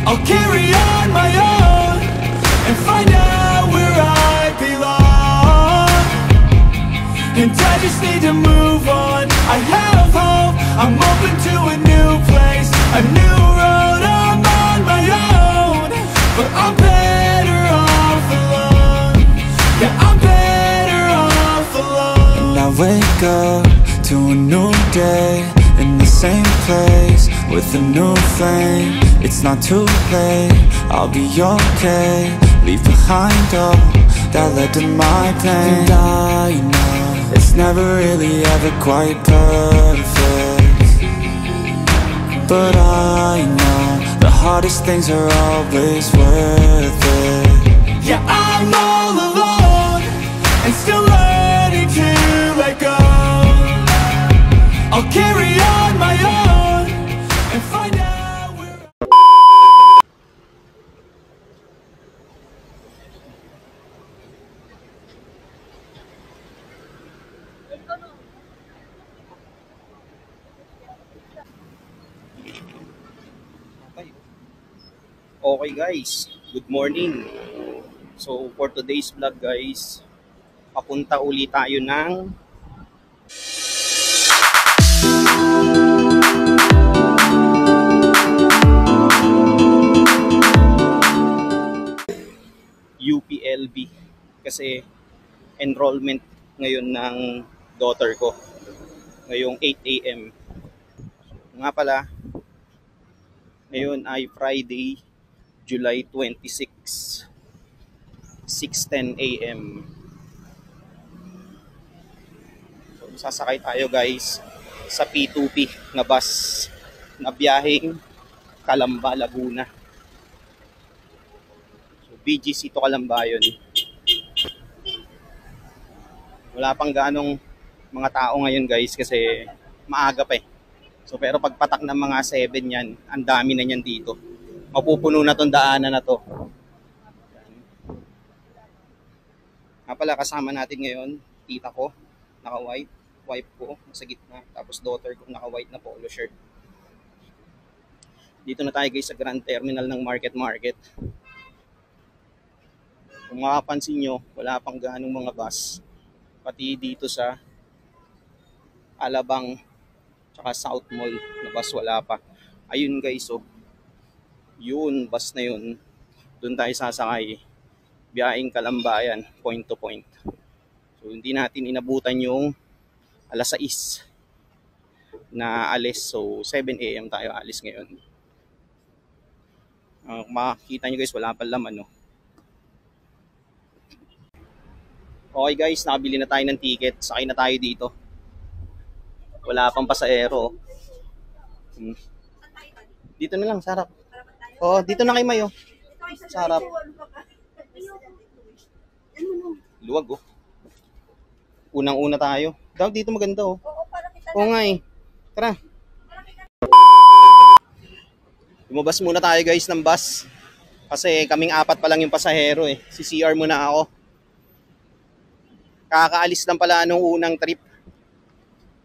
I'll carry on my own and find out where I belong. And I just need to move on. I have hope, I'm open to a new place, a new road. I'm on my own, but I'm better off alone. Yeah, I'm better off alone. And I wake up to a new day in the same place with a new flame. It's not too late, I'll be okay. Leave behind all that led to my pain. And I know it's never really ever quite perfect, but I know the hardest things are always worth it. Yeah, I'm all alone and still learning to let go. I'll carry on my own and find out where. Okay guys, good morning. So for today's vlog guys, papunta uli tayo ng UPLB kasi enrollment ngayon ng daughter ko ngayong 8 AM. Nga pala, ngayon ay Friday, July 26, 6:10 AM. So, sasakay tayo guys sa P2P na bus na biyaheng Calamba, Laguna. So, BGC to Calamba yun. Wala pang ganong mga tao ngayon guys kasi maaga pa eh. So, pero pagpatak ng mga 7 yan, ang dami na yan dito. Mapupuno na tong daanan na to. Nga pala, kasama natin ngayon, tita ko, naka-white, wife ko, nasa gitna, tapos daughter ko, naka-white na polo shirt. Dito na tayo guys sa Grand Terminal ng Market. Kung makapansin nyo, wala pang ganong mga bus. Pati dito sa Alabang, tsaka South Mall, na bus wala pa. Ayun guys, oh. Yun, bus na yun. Doon tayo sasakay. Biyaheng Calamba yan, point to point. So hindi natin inabutan yung alas 6 na alis. So 7 AM tayo alis ngayon. Makikita nyo guys, wala pa laman, no? Okay guys, nakabili na tayo ng ticket. Sakay na tayo dito. Wala pang pasahero. Dito na lang, sarap. Oo, dito na kay Mayo. Sarap. Luwag, oh. Unang-una tayo. Daw dito maganda, oh. Oo nga eh. Tara. Lumabas muna tayo guys ng bus. Kasi kaming 4 pa lang yung pasahero eh. Si CR muna ako. Kakaalis lang pala nung unang trip.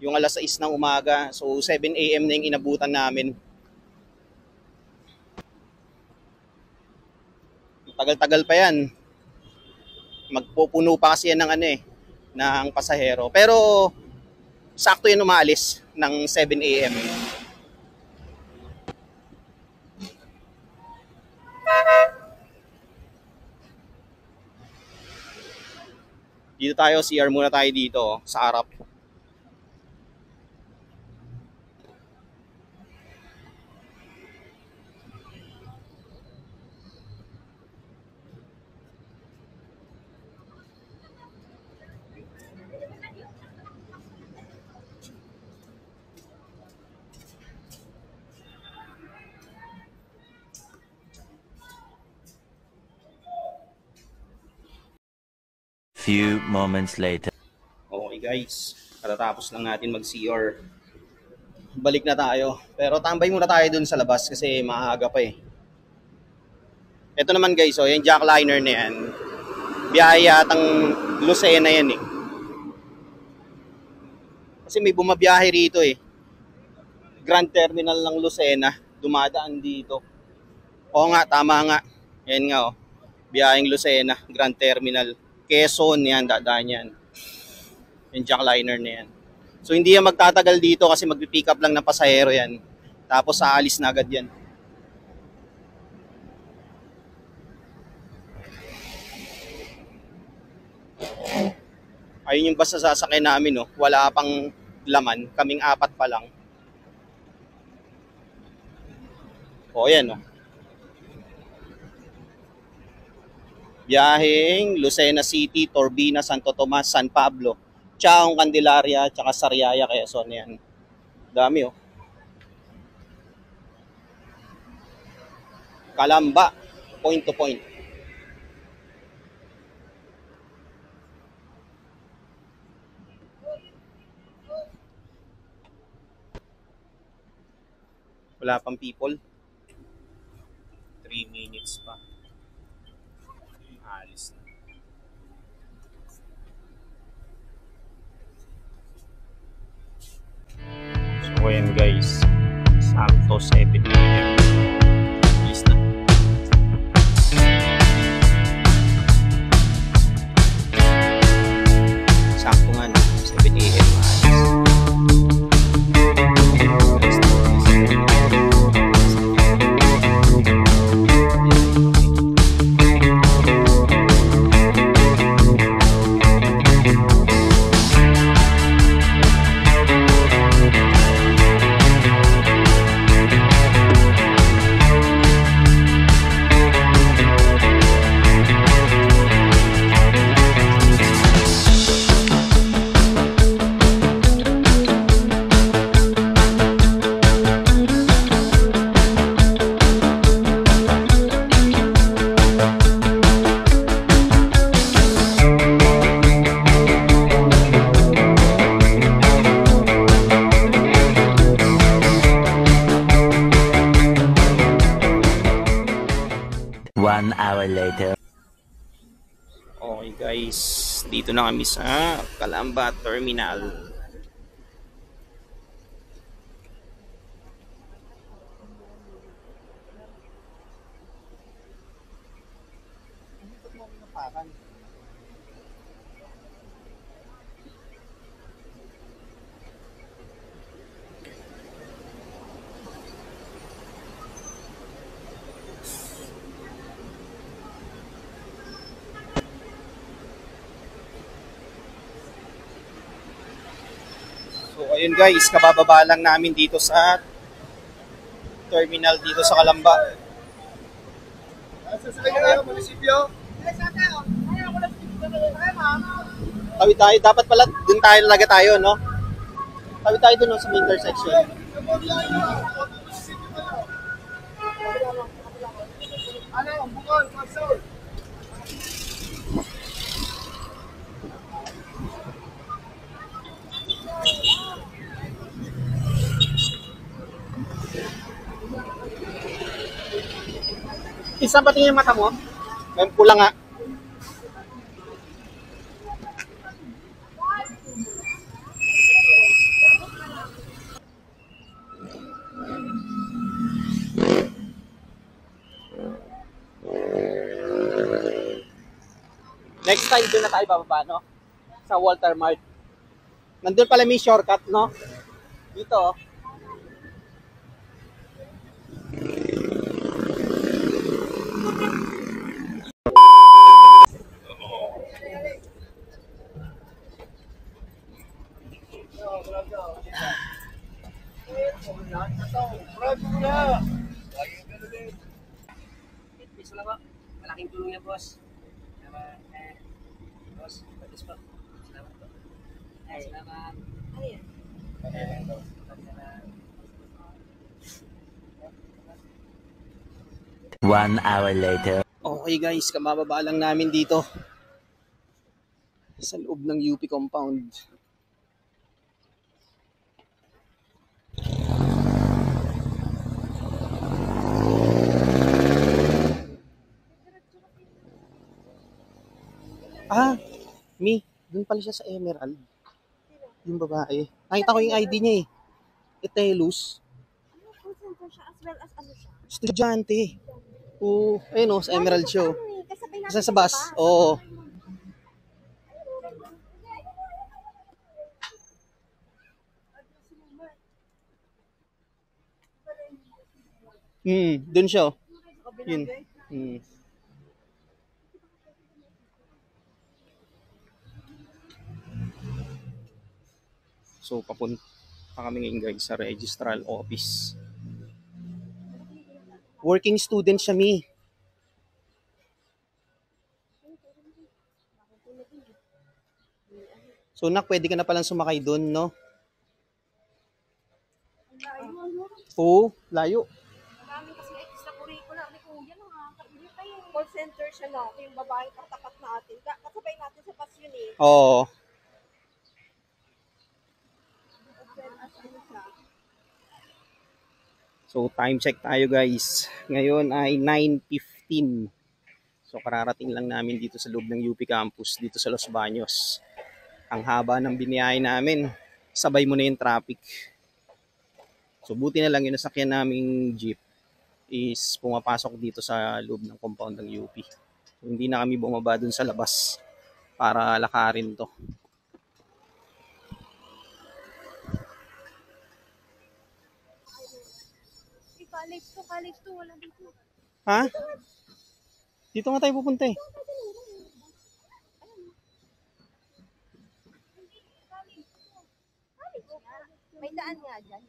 Yung alas 6 ng umaga. So 7 AM na yung inabutan namin. Tagal-tagal pa yan. Magpupuno pa kasi yan ng ng pasahero. Pero sakto yan umalis ng 7 AM. Dito tayo, CR muna tayo dito sa harap. Few moments later. Okay guys, katatapos lang natin mag-CR. Balik na tayo. Pero tambay muna tayo dun sa labas kasi maaga pa eh. Ito naman guys, oh, yung jackliner na yan. Biyahe yatang Lucena yan eh. Kasi may bumabiyahe rito eh. Grand Terminal ng Lucena, dumadaan dito. Oo nga, tama nga. Yan nga oh. Biyaheng Lucena, Grand Terminal. Quezon yan, dadaan yan. Yung jackliner na yan. So hindi yan magtatagal dito kasi magpipick up lang ng pasahero yan. Tapos aalis na agad yan. Ayun yung basta sasakay namin, no? Wala pang laman. Kaming 4 pa lang. O, yan, no? Biyaheng Lucena City, Torbina, Santo Tomas, San Pablo, Chaong, Candelaria, tsaka Sariaya, Quezon. Yan. Dami, oh. Calamba, point to point. Wala pang people. 3 minutes pa. Alis na. So ayan guys. Sakto 7 a.m. Alis na. Sakto nga na. 7 a.m. One hour later. Okay guys, dito na kami sa Calamba Terminal. So ayun guys, kabababa lang namin dito sa terminal dito sa Calamba. Tawid tayo, dapat pala dun tayo talaga tayo, no? Tawid tayo dun sa main intersection. Isa patingin yung mata mo? May pula nga. Next time doon na tayo bababa, no? Sa Walter Mart. Nandun pala may shortcut, no? Dito, oh. Piso lang po. Malaking tulong yan, boss. Boss, patis po. Salamat po. Salamat. Ayan. One hour later. Okay guys, kamababa lang namin dito sa loob ng UP compound. Ah, dun pala siya sa Emerald. Yung babae. Nakita ko yung ID niya eh. Itelos. Ano, call center siya as well as ano siya? Estudyante. Oo, ayun o, sa Emerald Show. Kasabay natin Kasi sa bus. Oo. Dun siya oh. Yun. So, papunta kami ngayon guys sa registrar office. Working student siya, Mi. So, nak, pwede ka na palang sumakay dun, no? Oo, layo. Marami kasi extracurricular ni Kuya no, call center siya na, yung babaeng katapat natin. Kasabay natin sa bus yun eh. Oo. So, time check tayo guys. Ngayon ay 9:15. So, kararating lang namin dito sa loob ng UP campus, dito sa Los Baños. Ang haba ng biniyahe namin. Sabay mo na yung traffic. So, buti na lang yung nasakyan naming jeep is pumapasok dito sa loob ng compound ng UP. So, hindi na kami bumaba dun sa labas para lakarin to. College to, wala dito. Ha? Dito nga tayo pupunta eh. May daan nga dyan.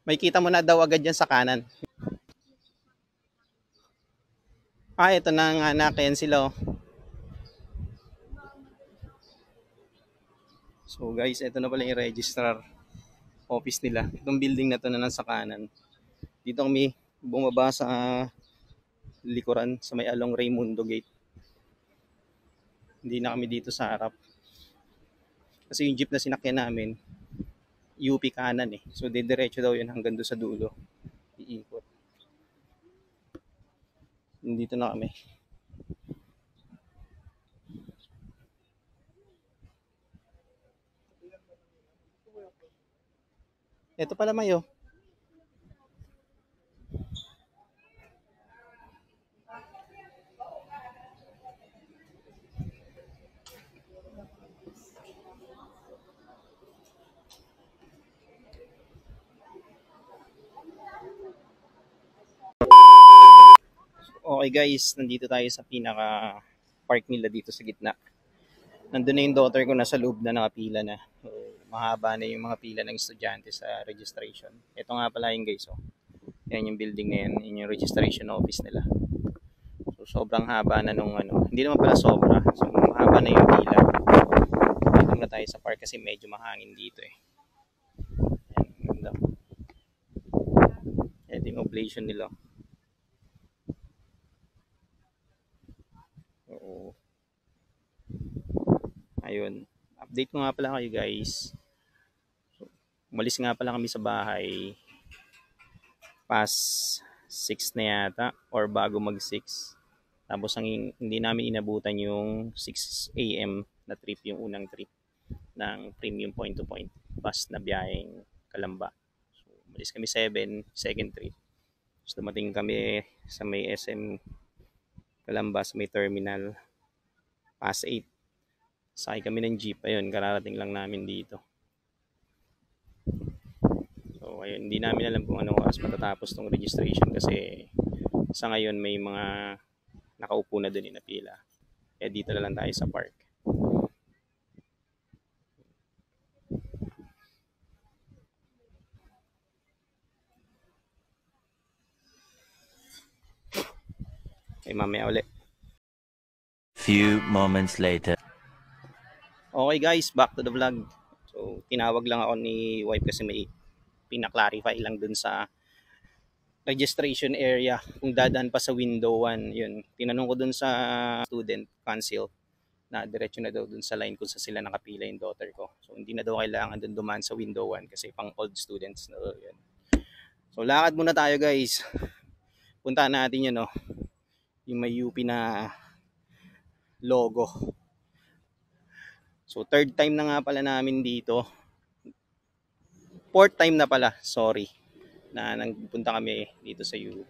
May kita mo na daw agad yan sa kanan. Ah, ito na nga nakayan sila oh. So guys, ito na pala yung registrar office nila. Itong building na to na nasa kanan. Dito kami bumaba sa likuran sa may along Raimundo Gate. Hindi na kami dito sa harap. Kasi yung jeep na sinakyan namin, UP kanan eh. So didiretso daw yun hanggang doon sa dulo. Iikot. Dito na kami. Ito pala Mayo. Okay guys, nandito tayo sa pinaka park nila dito sa gitna. Nandun na yung daughter ko, nasa loob na nakapila na. So, mahaba na yung mga pila ng estudyante sa registration. Ito nga pala yung guys, oh. Yan yung building na yan, yun yung registration office nila. So, sobrang haba na nung ano. Hindi naman pala sobra. So, mahaba na yung pila. Dito na tayo sa park kasi medyo mahangin dito eh. Yan, ganda. Ito yung oblation nila. Oo. Ayun. Update ko nga pala kayo guys. So, umalis nga pala kami sa bahay past 6 na yata or bago mag 6. Tapos ang hindi namin inabutan yung 6 AM na trip, yung unang trip ng premium point to point bus na biyaheng Kalamba. So, umalis kami 7, second trip. So, dumating kami sa may SM Kalamba, sa may terminal past 8. Sakay kami ng jeep. Ayun, kararating lang namin dito. So, ayun, hindi namin alam kung anong oras matatapos tong registration kasi sa ngayon may mga nakaupo na dun na pila. Kaya dito na lang tayo sa park. Okay, mamaya ulit. Few moments later. Okay guys, back to the vlog. So, tinawag lang ako ni wife kasi may pinaklarify lang dun sa registration area kung dadaan pa sa window 1. Yun, tinanong ko dun sa student council na diretso na daw dun sa line kung sa sila nakapila yung daughter ko. So, hindi na daw kailangan dun dumaan sa window 1 kasi pang old students na daw yun. So, lakad muna tayo guys. Puntahan natin yun, no? Yung may UP na logo. So, third time na nga pala namin dito. Fourth time na pala, sorry, na nagpunta kami dito sa UP.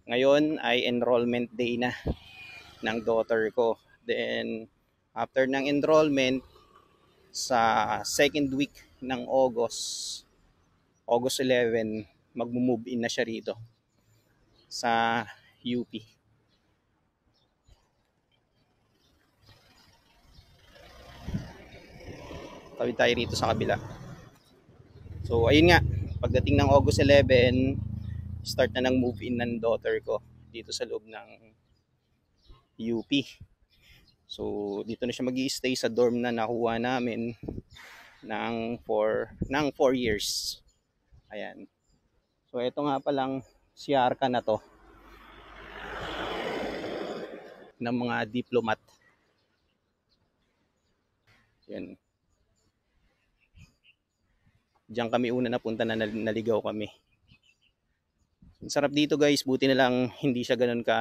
Ngayon ay enrollment day na ng daughter ko. Then, after ng enrollment, sa second week ng August 11, mag-move in na siya rito sa UP. Tawid tayo rito sa kabila. So, ayun nga, pagdating ng August 11, start na ng move-in ng daughter ko dito sa loob ng UP. So, dito na siya mag-i-stay sa dorm na nakuha namin ng 4 years. Ayan. So, ito nga palang si Arca na to ng mga diplomat. Yan. Diyan kami una napunta na naligaw kami. Ang sarap dito guys, buti na lang hindi siya ganun ka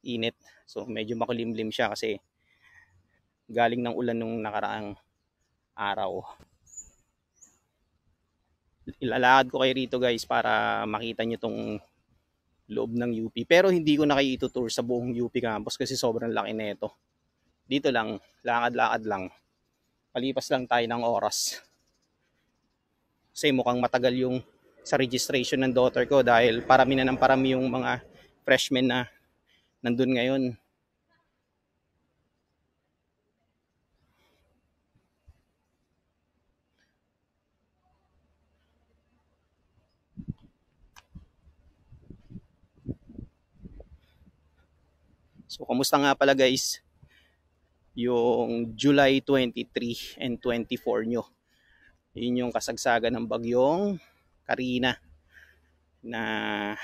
init. So medyo makulimlim siya kasi galing ng ulan nung nakaraang araw. Ilalakad ko kayo rito guys para makita nyo tong loob ng UP. Pero hindi ko na kayo itutour sa buong UP campus kasi sobrang laki nito. Dito lang, lakad-lakad lang. Palipas lang tayo ng oras. Kasi mukhang matagal yung sa registration ng daughter ko dahil parami na ng parami yung mga freshmen na nandun ngayon. So, kamusta nga pala guys yung July 23 and 24 nyo? Yun yung kasagsagan ng bagyong Karina na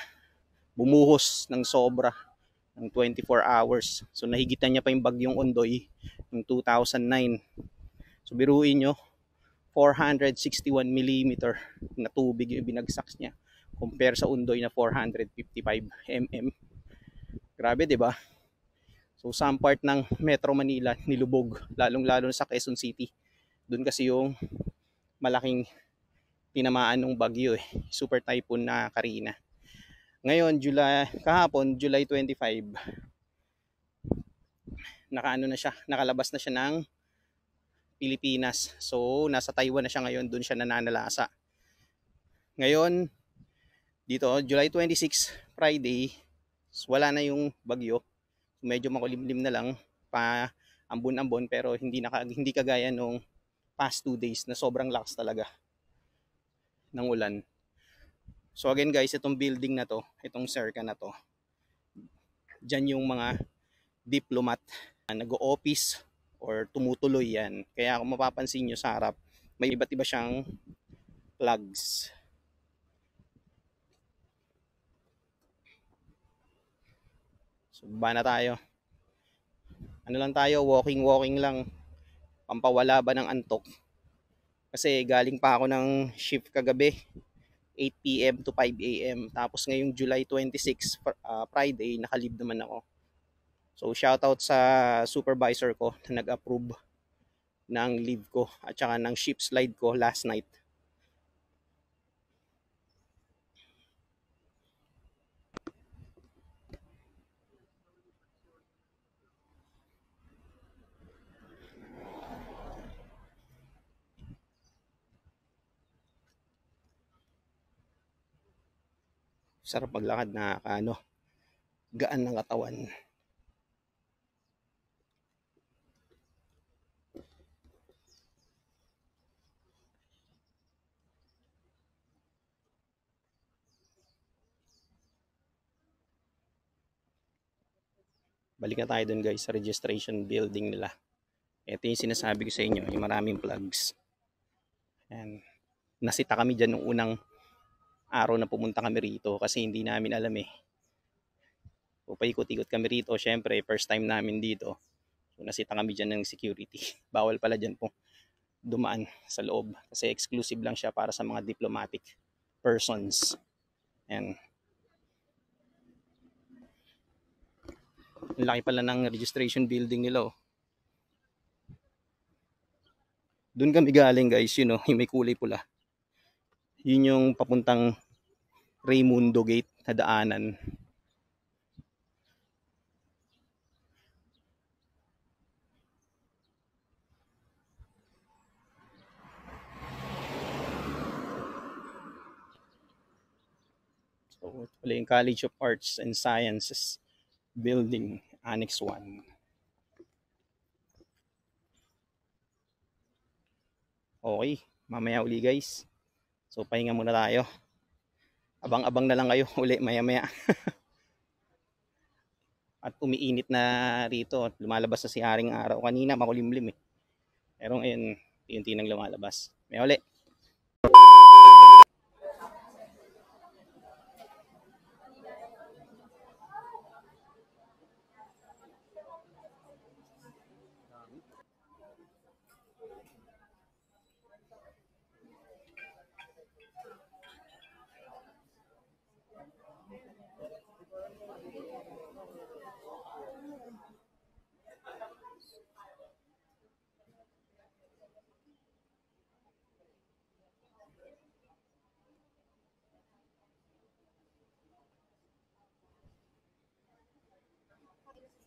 bumuhos ng sobra ng 24 hours. So nahigitan niya pa yung bagyong Ondoy ng 2009. So biruin nyo, 461 mm na tubig yung binagsak niya compare sa Ondoy na 455 mm. Grabe, 'di ba? So some part ng Metro Manila nilubog, lalong-lalo sa Quezon City. Doon kasi yung malaking tinamaan ng bagyo super typhoon na Karina. Ngayon, kahapon, July 25, nakalabas na siya ng Pilipinas. So, nasa Taiwan na siya ngayon, doon siya nananalasa. Ngayon, dito, July 26, Friday, wala na yung bagyo. Medyo makulimlim na lang, pa ambon-ambon, pero hindi kagaya nung past 2 days na sobrang lakas talaga ng ulan. So again guys, itong building na to, itong circa na to, dyan yung mga diplomat na nag-o-office or tumutuloy yan. Kaya kung mapapansin nyo sa harap, may iba't iba siyang flags. So baba na tayo. Ano lang tayo, walking lang. Pampawala ba ng antok? Kasi galing pa ako ng shift kagabi, 8 PM to 5 AM. Tapos ngayong July 26, Friday, nakalib naman ako. So shoutout sa supervisor ko na nag-approve ng leave ko at saka ng shift slide ko last night. Sarap maglakad, na gaan ng katawan. Balik na tayo dun guys sa registration building nila. Ito yung sinasabi ko sa inyo, yung maraming plugs. Ayan. Nasita kami dyan nung unang araw na pumunta kami rito kasi hindi namin alam eh. So, paikot-ikot kami rito. Syempre, first time namin dito. So, nasita kami dyan ng security. Bawal pala dyan po dumaan sa loob kasi exclusive lang siya para sa mga diplomatic persons. Ayan. Ang laki pala ng registration building nila oh. Doon kami galing guys, yun oh, yung may kulay pula. Yun yung papuntang Raimundo Gate na daanan. So, ito pala yung College of Arts and Sciences Building, Annex 1. Okay, mamaya uli guys. So, pahinga muna tayo. Abang-abang na lang kayo uli maya-maya. At umiinit na rito. Lumalabas na si Haring Araw. Kanina makulimlim eh. Pero ngayon, unti-unti nang lumalabas. May uli.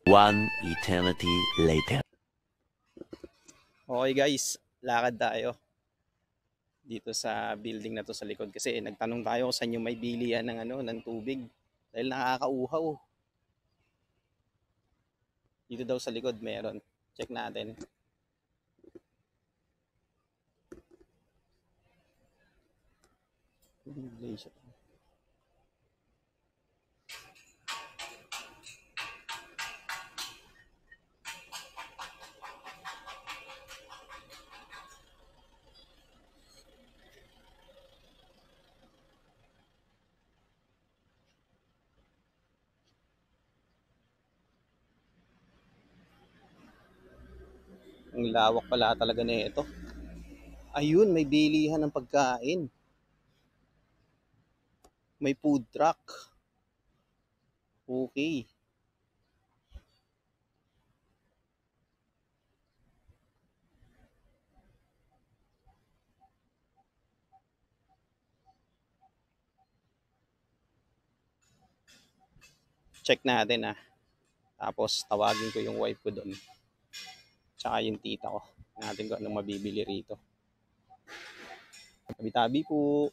One eternity later. Okay guys, lakad tayo dito sa building na to sa likod kasi nagtanong tayo kung saan yung may bilihan ng ng tubig dahil nakakauhaw. Dito daw sa likod meron. Check natin. Ang lawak pala talaga na ito. Ayun, may bilihan ng pagkain. May food truck. Okay. Check natin ah. Tapos tawagin ko yung wife ko doon. Tsaka yung tita ko. Natin kung anong mabibili rito. Tabi-tabi po.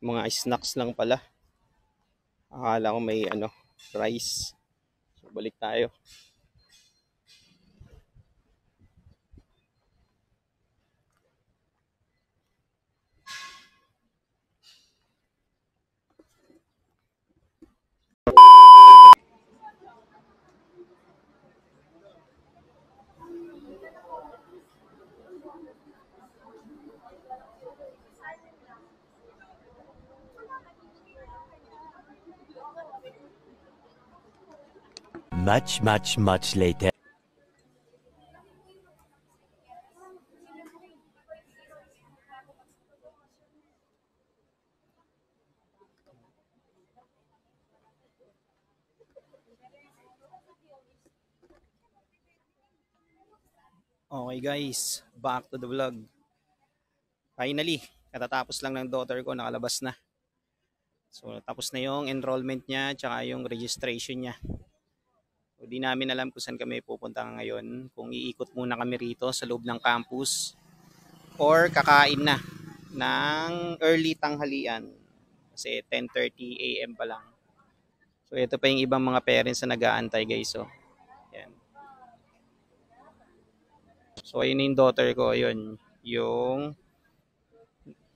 Mga snacks lang pala. Akala ko may rice. So, balik tayo. Much later. Okay guys, back to the vlog. Finally, katatapos lang ng daughter ko, nakalabas na. So tapos na yung enrollment niya tsaka yung registration niya. So, di namin alam kung saan kami pupunta ngayon. Kung iikot muna kami rito sa loob ng campus or kakain na ng early tanghalian. Kasi 10:30 AM pa lang. So ito pa yung ibang mga parents na nag-aantay guys. So, yan. So ayun yung daughter ko. Ayun. Yung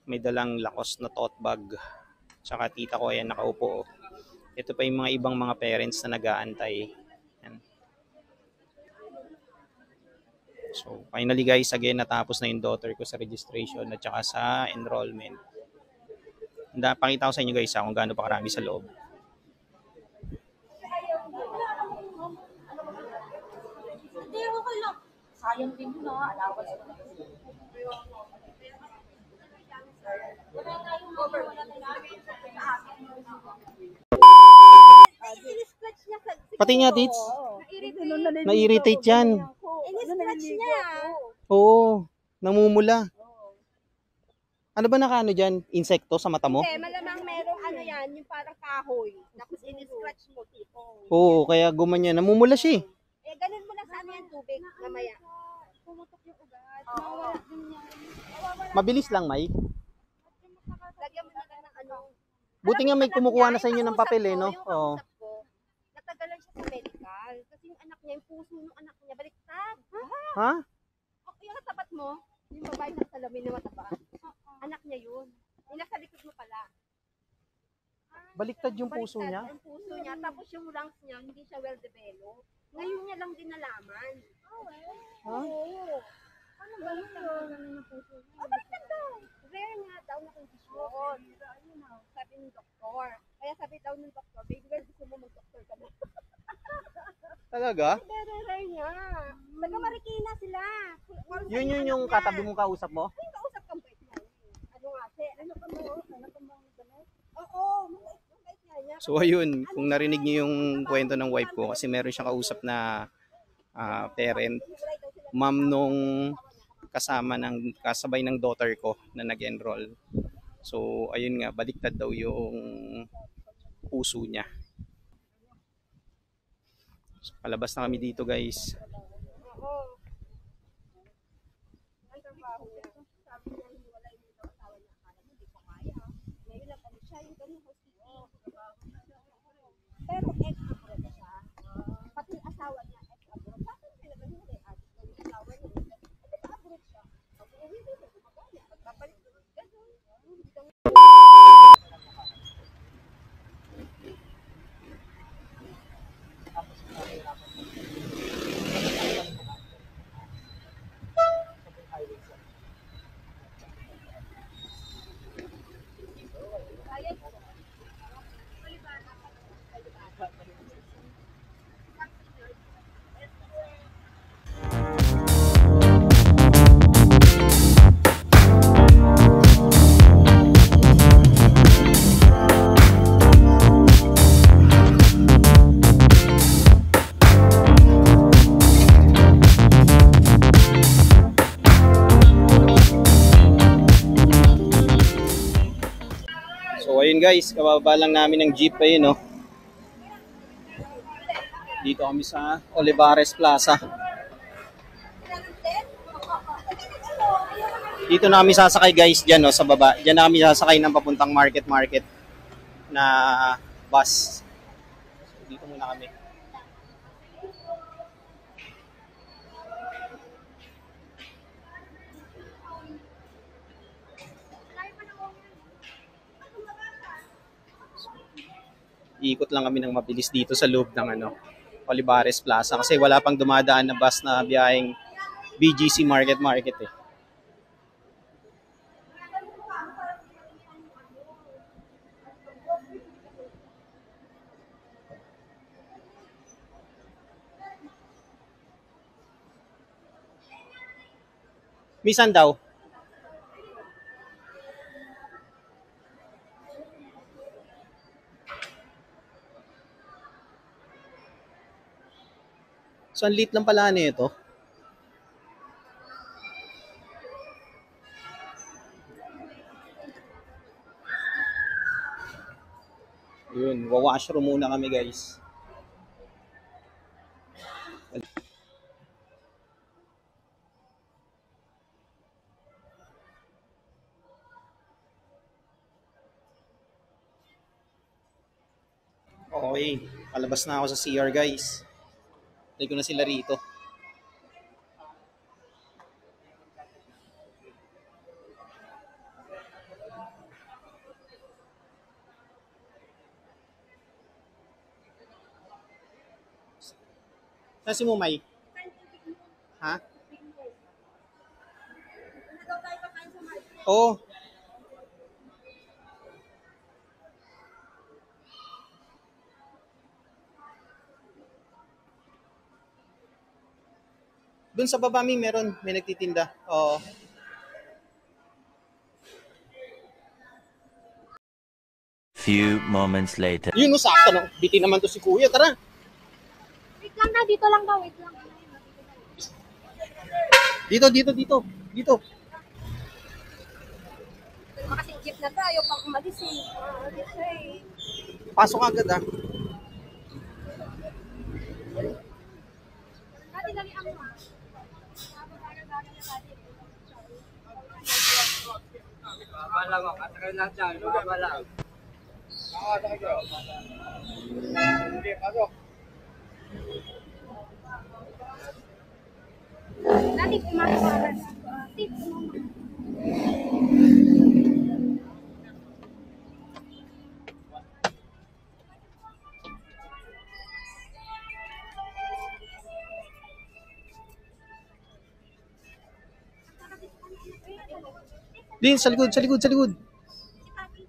may dalang Lacoste na tote bag. Tsaka tita ko ayan nakaupo. Ito pa yung mga ibang mga parents na nag-aantay. Yan. So finally guys, again natapos na yung daughter ko sa registration at saka sa enrollment. Pakita ko sa inyo guys kung gaano pa karami sa loob. Hindi, okay lang. Sayang din yun, allowance ko na. Pati nga tits. Na-irritate yan. In-scratch niya. Oo, namumula. Ano ba nakaano dyan? Insekto sa mata mo? Hindi, malamang merong ano yan, yung parang kahoy. Tapos in-scratch mo, tipo. Oo, kaya gumanyan. Namumula siya eh. Eh, ganun mo lang sana yung tubig, mamaya. Pumutok yung ugat. Mawawala din yan. Mabilis lang, May. Lagyan mo na lang ng ano. Buti nga may kumukuha na sa inyo ng papel eh, no? Oo. Natagalan siya sa medical. Kasi yung anak niya, yung puso ng anak niya, baliktad. Ha? Yung katapat mo, yung babae na salamin na mataba. Anak niya yun. Yung nasa likod mo pala. Baliktad yung puso niya? Yung puso niya. Tapos yung lungs niya, hindi siya well developed. Ngayon niya lang din nalaman. Ha? Oo. Ano ba yun? Baliktad daw. Rare nga daw na kondisyon. Sabi ng doktor. Kaya sabi daw ng doktor, baby girl, gusto mo mag-doktor ka na. Talaga? Very rare nga. Taga-Marikina sila. Yun yung katabi mong kausap mo? Ay, kausap kang bait niya. Ano nga, ano ka mo? Ano ka mo damit? Oo, mabait niya. So ayun, kung narinig niyo yung kwento ng wife ko, kasi meron siyang kausap na parent, ma'am nung kasabay ng daughter ko na nag-enroll. So ayun nga, baliktad daw yung puso niya. So, palabas na kami dito guys. Oo. Ang trabaho niya. Sabi niya, hiwalay mo daw asawa niya. Akala mo, di ko kaya. Ngayon lang kami siya, yung ganun hospital. Pero ex-abroad siya. Pati yung asawa niya, ex-abroad. Bakit siya nag-hiwalay? Yung asawa niya, ex-abroad siya. Pag-uwi dito, gumagaya. Pagpapalik ko, ganun. So ayun guys, kababa lang namin ng jeep ayun, no. Dito kami sa Olivares Plaza. Dito na kami sasakay guys diyan, no, sa baba. Diyan na kami sasakay ng papuntang market na bus. So, dito muna kami. Iikot lang kami ng mabilis dito sa loob ng Olivares Plaza kasi wala pang dumadaan na bus na biyaheng BGC Market eh. Misan daw? So, ang liit lang pala nito. Yun, wawashroom muna kami guys. Okay, palabas na ako sa CR guys. Tayo ko na sila rito. Saan si Mumay? Ha? Oo. Doon sa baba may nagtitinda. Oo. Few moments later. Yun, no, sakto na. Biti naman to si Kuya. Tara. Wait lang na, dito lang daw, wait lang. Dito. Dito. Makasing jeep na tayo pang umalis eh. Umalis siya eh. Pasok agad ah. Dali ang ma. Dali pumasok agad. Tip mo. Din, sa likod.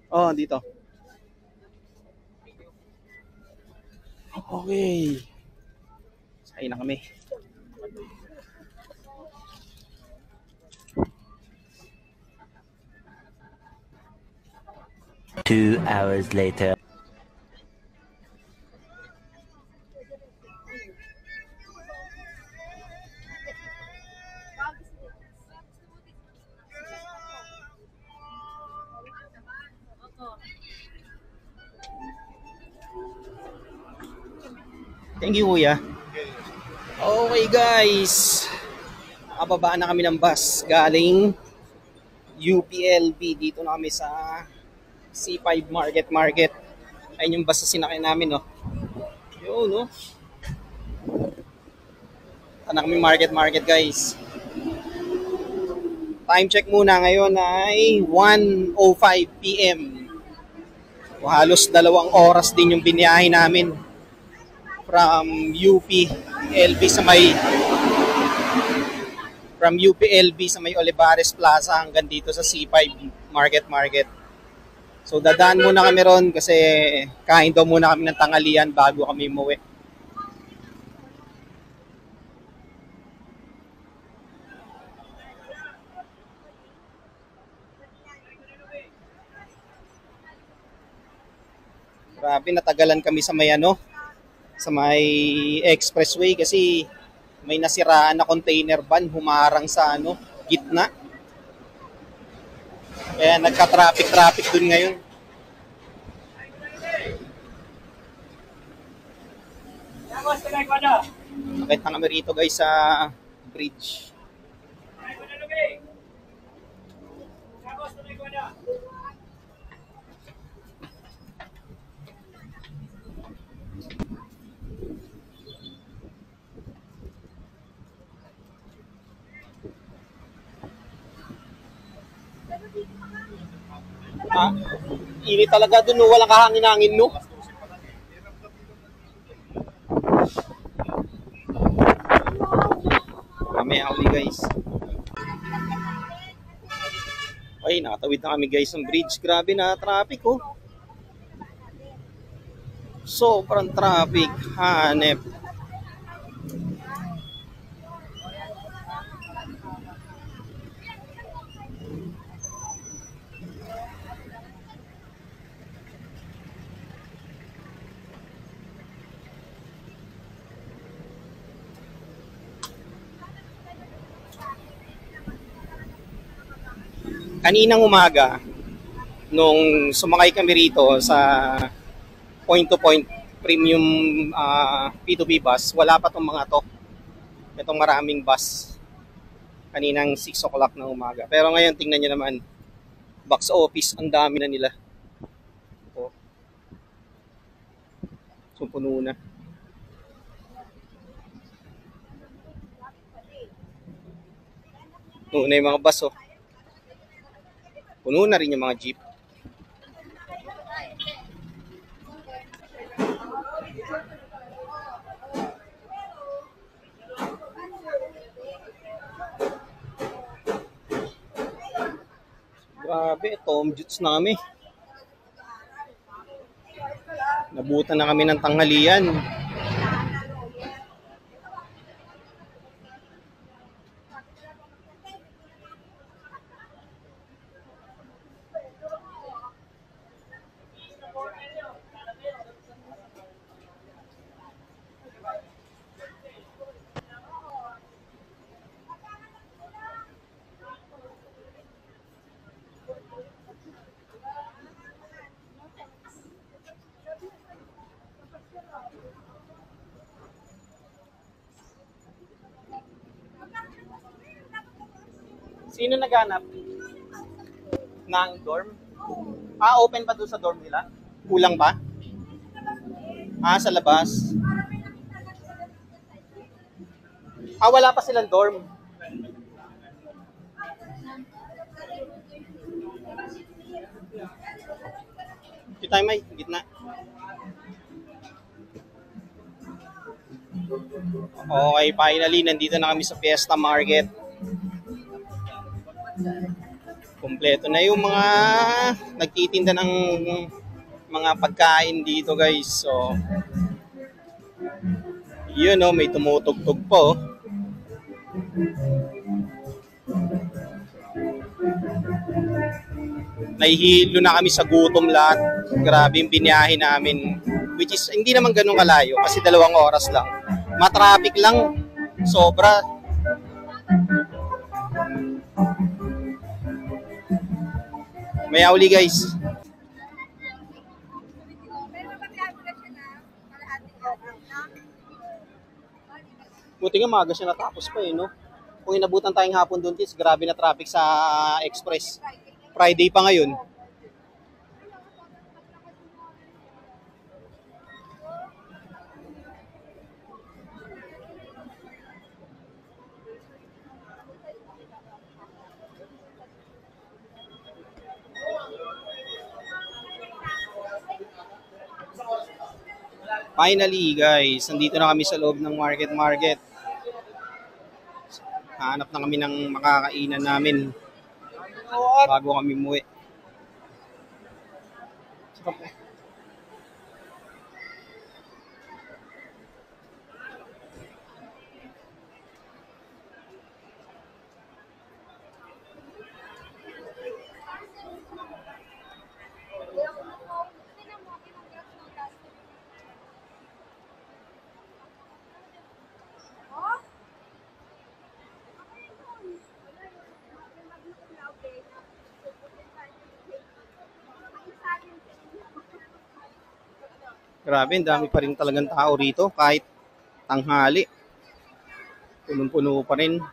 Oh, dito. Okay. Sakay na kami. Two hours later. Thank you, Kuya. Okay, guys. Ababaan na kami ng bus galing UPLB. Dito na kami sa C5 Market. Ayun yung bus na sinakay namin, no. Yun, no. Sana kami market, guys. Time check muna ngayon ay 1:05 PM. So, halos 2 oras din yung biniyahe namin from UPLB sa may Olivares Plaza hanggang dito sa C5 Market. So dadaan muna kami ron kasi kain daw muna kami ng tanghalian bago kami umuwi. Grabe, natagalan kami sa may expressway kasi may nasiraan na container van humarang sa gitna. Kaya nagka-traffic dun ngayon. Nakita kami rito guys sa bridge. Init talaga dun, no? Walang kahangin-hangin, no? Mamaya uli, guys. Ay, nakatawid na kami, guys, ng bridge. Grabe na traffic, oh. Sobrang traffic. Hanep. Kaninang umaga, nung sumakay kami rito sa point-to-point premium P2P bus, wala pa tong mga to. Itong maraming bus. Kaninang 6 o'clock ng umaga. Pero ngayon, tingnan nyo naman, box office, ang dami na nila. Ito. So, puno na. Puno na yung mga bus, oh. Puno na rin yung mga jeep. Grabe, Tom Jutes na kami. Nabutan na kami ng tanghalian. Sino naghanap ng dorm? Open pa doon sa dorm nila? Kulang ba? Sa labas. Wala pa silang dorm. Dito tayo, may gitna. Okay, finally, nandito na kami sa Fiesta Market. Kompleto na yung mga nagtitinda ng mga pagkain dito, guys. So, yun, oh, may tumutugtog po. Nahihilo na kami sa gutom lahat. Grabe yung biniyahe namin. Which is, hindi naman ganun kalayo kasi 2 oras lang. Matraffic lang. Sobra. Maya uli, guys. Buti nga maaga siya natapos pa, no? Kung inabutan tayong hapon doon, tis, grabe na traffic sa express. Friday pa ngayon. Finally, guys, nandito na kami sa loob ng market. Hanap na kami ng makakainan namin bago kami umuwi. Grabe, ang dami pa rin talagang tao rito kahit tanghali. Punong-puno pa rin.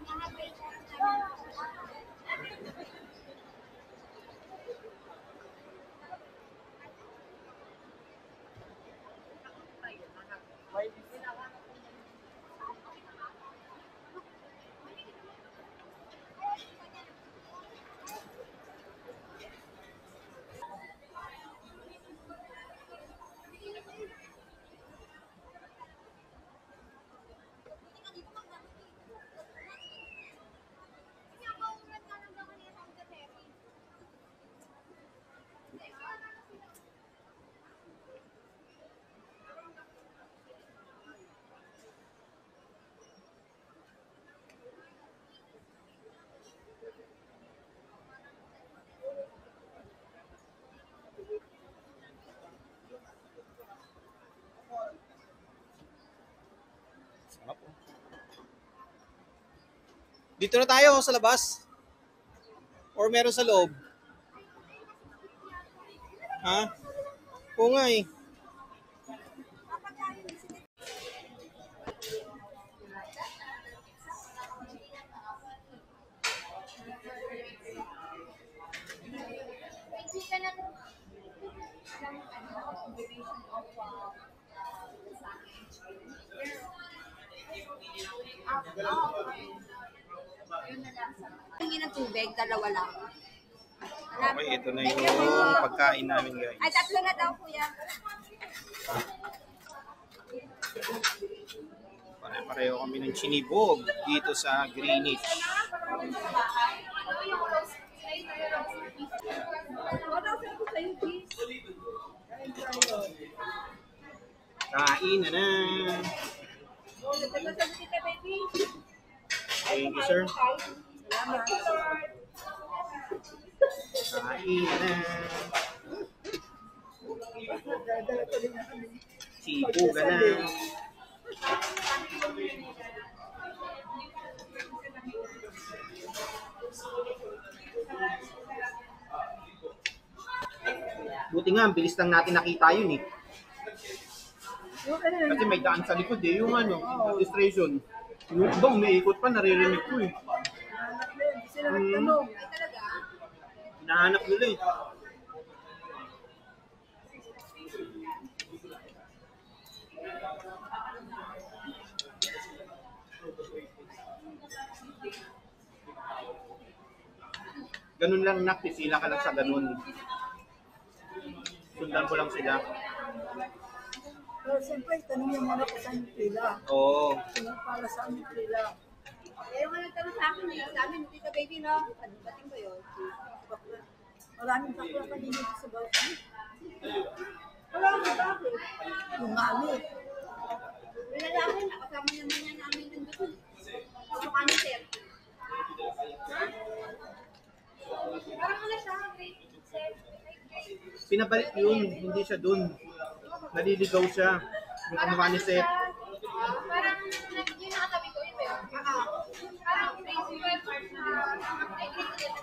Dito na tayo sa labas? Or meron sa loob? Ha? Oo nga eh. combination of Tingin ng tubig, dalawa lang. Okay, ito na yung pagkain namin guys. Ay, tatlo na daw, kuya. Pare-pareho kami ng chinibog dito sa Greenwich. Kain na na. Thank you, sir. Kain na na. Sibuga na. Buti nga, ang bilis lang natin nakita yun eh. Kasi may daan sa likod eh, yung ano, registration. Yung iba, umiikot pa, naririnig ko eh. Hinahanap nila eh. Ganun lang nak, sila ka lang sa ganun. Sundan ko lang sila. Pero siyempre, tanongin mo na kung saan yung pila. Oo. Para saan yung pila. Eh, wala tanong sa akin eh. Sa amin, tita baby, no? Bating ba yun? Maraming bakla kanina sa balkan. Wala ka bakit? Yung mami. Wala lang, nakasama naman yan namin dun doon. Mukha ni sir. Parang wala siya, grade 7. Pinabalik yun, hindi siya dun. Naliligaw siya. Yung kamukha ni Seth. Parang yung nakatabi ko, yun ba yun? Parang principal part na ay grade 7 na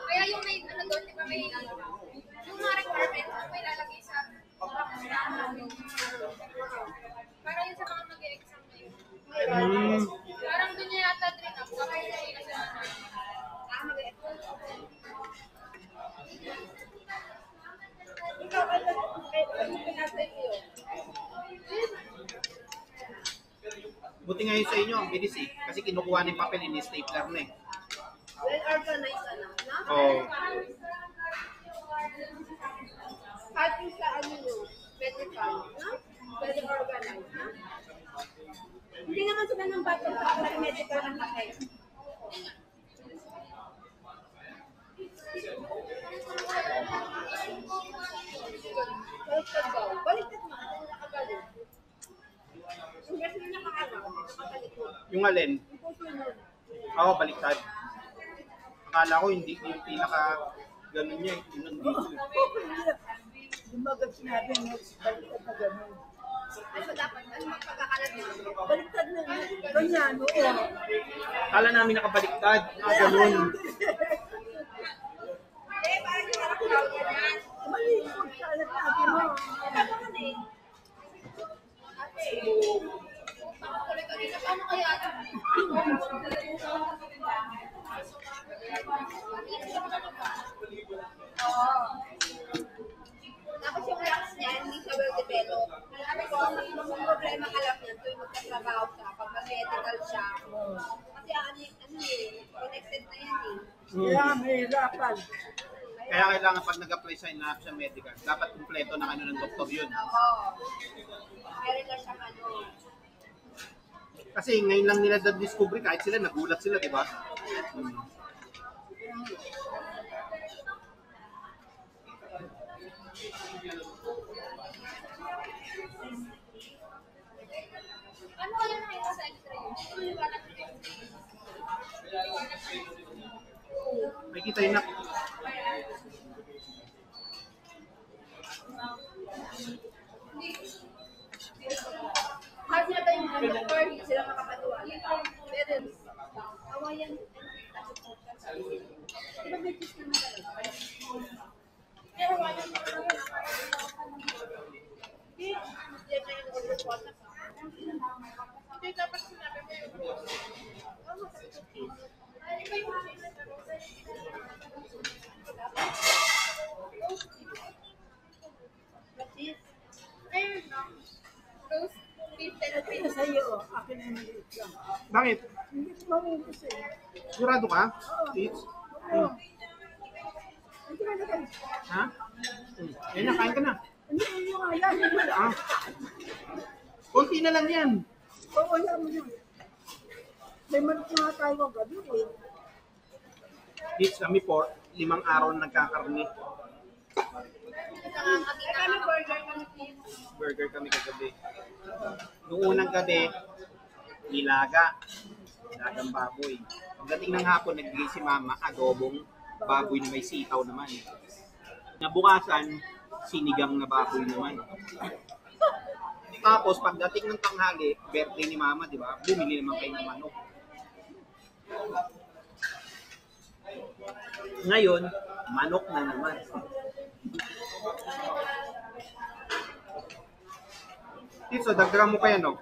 kaya yung may ano doon, di ba may yung mga requirements may lalagay sa para yun sa mga mag-e-exam na yun. Parang doon niya yata train up kapag hindi na siya mag-e-exam. Ikaw ano pinasa iyo? Buti ngayon sa inyo, ang bilis eh. Kasi kinukuha ng papel, ini-stapler na eh. Well organized ano, no? Oo. Kahit yung sa ano yun, medical, no? Very organized, no? Hindi naman sila ng battle sa medical ng kakay. Baliktad daw. Baliktad mo, ano nakagaling? Yung kasi yung nakakagaw, nakagaling mo. Yung alin? Yung puso nun. Oo, baliktad. Akala ko hindi yung pinaka ganun niya eh. Yung nandito. Yung mga sinabi mo, baliktad na gano'n. Ano dapat? Ano magpagkakalat mo? Baliktad na ganyan, oo. Akala namin nakabaliktad. Ganun. Eh, parang yung harap daw yan. Malikot sa anak natin mo. Ano naman eh? Ate, pakulit kanina, paano kaya? Oo. Tapos yung reacts niya, hindi siya well-developed. Sabi ko, ang problema ka lang yan, tuwing magkatrabaho siya, pag mag-medical siya. Kasi ano eh, connected na yan eh. Kaya mahirapan. Kaya kailangan pag nag-apply sa inap sa medical, dapat kumpleto ng ano ng doktor yun. Oo. Meron na siyang ano. Kasi ngayon lang nila na-discover, kahit sila, nagulat sila, di ba? Ano kaya nakita sa x-ray? May kita yun na. Kahit niya tayo yung doctor, hindi sila makapatuwala. Pero, awayan. Diba may kiss naman talaga? Pero wala na hindi na yung report na sa hindi dapat sinabi mo yung Ito na sa'yo, akin na maliit lang. Bakit? Hindi ko maubos eh. Sigurado ka? Tits? Oo. Hindi ka na kayo. Ha? Ayun na, kain ka na. Hindi mo nga yan. Ah. Konti na lang yan. Oo, yan mo yun. May manok nga tayo ang gabi eh. Tits, kami po, 5 araw nagkakarni. Burger kami kagabi. Noong unang gabi, nilagang baboy. Pagdating ng hapon, nagbigay si mama adobong baboy na may sitaw naman. Nabukasan, sinigang na baboy naman. Tapos, pagdating ng tanghali, birthday ni mama, di ba? Bumili naman kayo ng manok. Ngayon, manok na naman. Tito, dagdagan mo pa yan, no?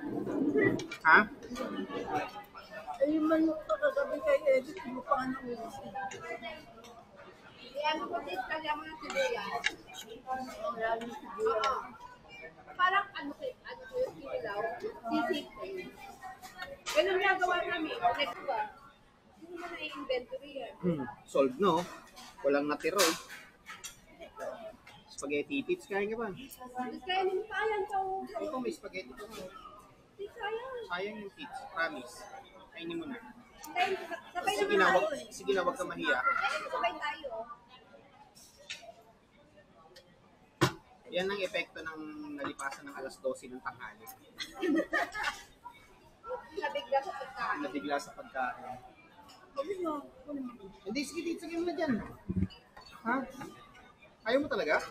Ha? Eh, yung manok pa kagabi kay Edith, hindi mo pa nga naubos eh. Ano ko din, kaya mo ng sibuyas. Maraming siguro. Parang ano ko yung sinilaw, sisig ko. Ganun nga gawa namin. Next ba? Hindi naman na-inventory yan. Solved, no? Walang natiro, eh. Spaghetti tits, kain ka ba? Tapos kaya nung sayang ka. Ito, may spaghetti ko. Di sayang. Sayang yung tits, promise. Kainin mo na. Dahil sabay Sige naman na, tayo eh. sige na, wag ka mahiya. Dahil sabay tayo. Yan ang epekto ng nalipasan ng alas 12 ng tanghali. Nabigla sa pagkain. Nabigla sa pagkain. Sabi mo, Hindi, sige mo na dyan. Ha? Ayaw mo talaga?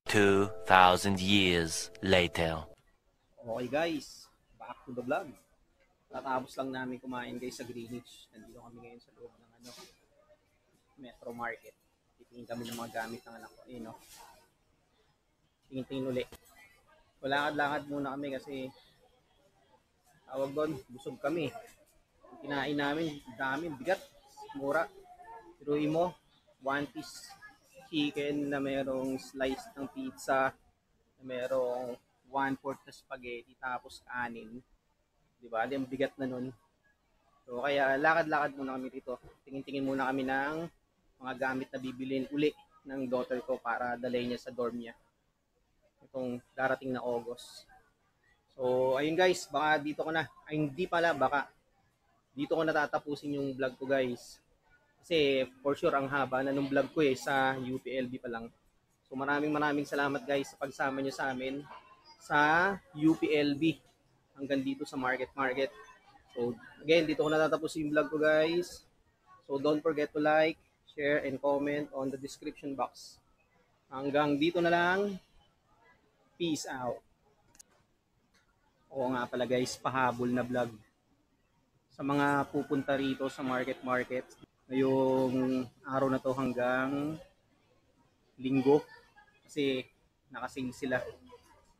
2,000 years later. Okay guys, back to the vlog. Tatapos lang namin kumain guys sa Greenwich. Nandito kami ngayon sa loob ng Metro Market. Titingin kami ng mga gamit ng anak ko. Ayun, no? Tingin-tingin uli. Lakad-lakad muna kami kasi tawag doon, busog kami. Kinain namin, dami, bigat, mura. Tiruin mo, 1 piece chicken na merong slice ng pizza, na merong 1/4 na spaghetti, tapos kanin. Diba? Ang bigat na nun. So kaya lakad-lakad muna kami dito. Tingin-tingin muna kami ng mga gamit na bibilin uli ng daughter ko para dalay niya sa dorm niya. Itong darating na August. So ayun guys, baka dito ko na, ay hindi pala, baka dito ko natatapusin yung vlog ko guys. Kasi for sure ang haba na nung vlog ko sa UPLB pa lang. So maraming salamat guys sa pagsama nyo sa amin sa UPLB hanggang dito sa Market. So again, dito ko natatapusin yung vlog ko guys. So don't forget to like, share, and comment on the description box. Hanggang dito na lang. Peace out. Oo nga pala guys, pahabol na vlog. Sa mga pupunta rito sa Market, ngayong araw na to hanggang Linggo kasi nakasale sila.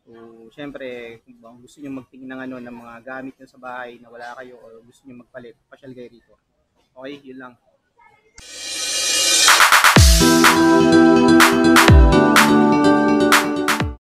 So, syempre, kung gusto niyo magtingin ng ng mga gamit niyo sa bahay na wala kayo o gusto niyo magpalit, pasyal kayo rito. Okay, yun lang.